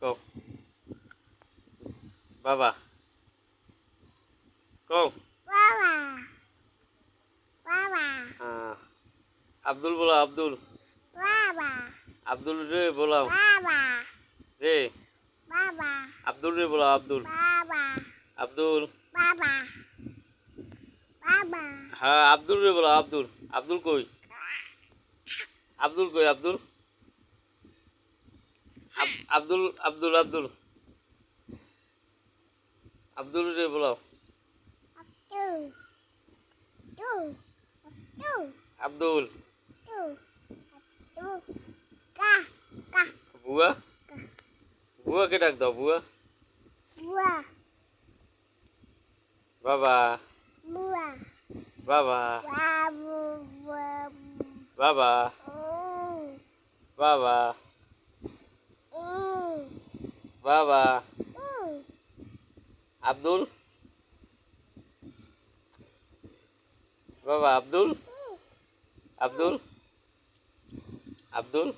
কও বাবা কও বাবা বাবা আব্দুল বলো আব্দুল বাবা আব্দুল রে বলাও বাবা রে বাবা আব্দুল রে বলো আব্দুল বাবা আব্দুল বাবা বাবা হ্যাঁ আব্দুল রে বলো আব্দুল আব্দুল কই আব্দুল কই আব্দুল আব্দুল আব্দুল আব্দুল আব্দুল রে বলো টু টু টু আব্দুল টু টু কা কা বুয়া বুয়াকে ডাক দাও বুয়া বুয়া বাবা বুয়া বাবা বাবু বাবা বাবা বাবা আব্দুল বাবা আব্দুল আব্দুল আব্দুল